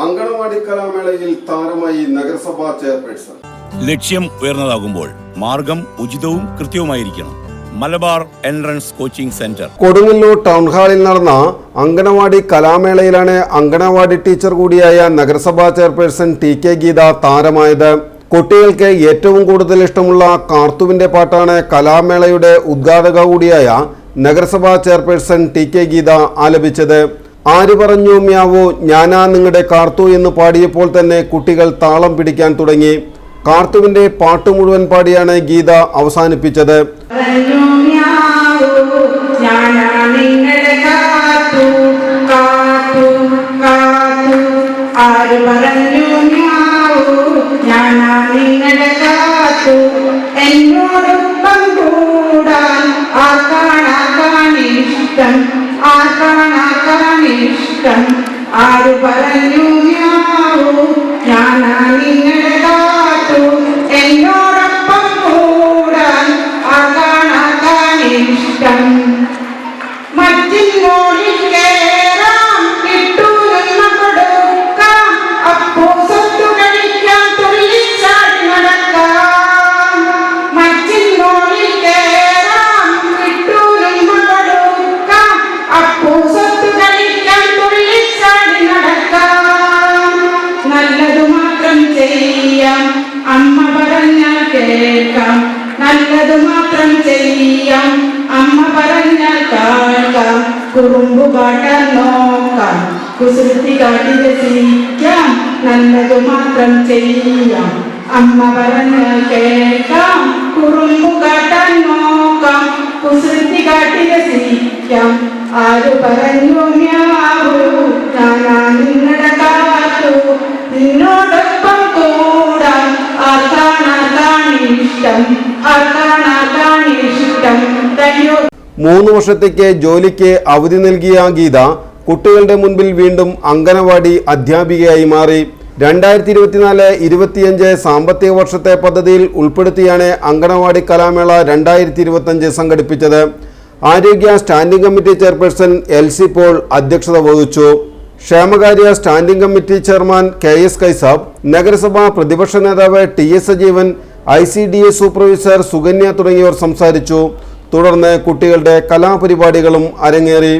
അങ്കണവാടി കലാമേളയിൽ താരമായി നഗരസഭാ ചെയർപേഴ്സൺ. ലക്ഷ്യം ഉയർന്നതാകുമ്പോൾ മാർഗം ഉചിതവും കൃത്യവുമായിരിക്കണം. Malabar entrance coaching centre. Kodungallur town ഹാളിൽ നടന്ന അങ്കണവാടി കലാമേളയിലാണ് അങ്കണവാടി ടീച്ചർ കൂടിയായ നഗരസഭാ ചെയർപേഴ്സൺ TK ഗീത താരമായത്. കുട്ടികൾക്ക് ഏറ്റവും കൂടുതൽ ഇഷ്ടമുള്ള കാർത്തുവിന്റെ പാട്ടാണ് കലാമേളയുടെ ഉദ്ഘാടക കൂടിയായ നഗരസഭാ ചെയർപേഴ്സൺ TK ഗീത ആലപിച്ചത്. ആര് പറഞ്ഞു മ്യാവോ ഞാനാ നിങ്ങളുടെ കാർത്തു എന്ന് പാടിയപ്പോൾ തന്നെ കുട്ടികൾ താളം പിടിക്കാൻ തുടങ്ങി. കാർത്തുവിന്റെ പാട്ട് മുഴുവൻ പാടിയാണ് ഗീത അവസാനിപ്പിച്ചത്. ആര് പറഞ്ഞു ഞാനാ നിങ്ങളുടെ കാത്തു എന്നോടൊപ്പം കൂടാൻ ആകാണിഷ്ടം മറ്റിനോടിൽ കേറാം കിട്ടൂരെന്ന കൊടുക്കാം അപ്പോ സ്വത്തു കഴിക്കാൻ തുള്ളിച്ചാടി നടക്കാം മറ്റിനോടിൽ കേറാം കിട്ടൂരെന്ന കൊടുക്കാം അപ്പോ സ്വത്തു കഴിക്കാൻ തുള്ളിച്ചാടി നടക്കാം നല്ലതു മാത്രം ചെയ്യാം അമ്മ പറഞ്ഞാൽ കേൾക്കാം നല്ലതു മാത്രം ചെയ്യാം അമ്മ പറഞ്ഞാൽ കേൾക്കാം കുറുമ്പു കാട്ടാൻ നോക്കാം കുസൃതി കാട്ടി രസിക്കാം നല്ലതു മാത്രം ചെയ്യാം അമ്മ പറഞ്ഞാൽ കേൾക്കാം കുറുമ്പു കാട്ടാൻ നോക്കാം കുസൃതി കാട്ടി രസിക്കാം ആര് പറഞ്ഞു മ്യാവൂ ഞാനാ നിങ്ങളുടെ കാത്തു നിന്നോടൊപ്പം കൂടാൻ ആർക്കാണിഷ്ടം 3 വർഷത്തേക്ക് ജോലിക്ക് അവധി നൽകിയ ഗീത കുട്ടികളുടെ മുൻപിൽ വീണ്ടും അങ്കണവാടി അധ്യാപികയായി മാറി. 2024-25 സാമ്പത്തിക വർഷത്തെ പദ്ധതിയിൽ ഉൾപ്പെടുത്തിയാണ് അങ്കണവാടി കലാമേള 2025 സംഘടിപ്പിച്ചത്. ആരോഗ്യ standing committee chairperson LC Paul അധ്യക്ഷത വഹിച്ചു. ക്ഷേമകാര്യ standing committee chairman KS Kaisab, നഗരസഭാ പ്രതിപക്ഷ നേതാവ് TS Sajeevan, ICDS supervisor Sukanya തുടങ്ങിയവർ സംസാരിച്ചു. തുടർന്ന് കുട്ടികളുടെ കലാപരിപാടികളും അരങ്ങേറി.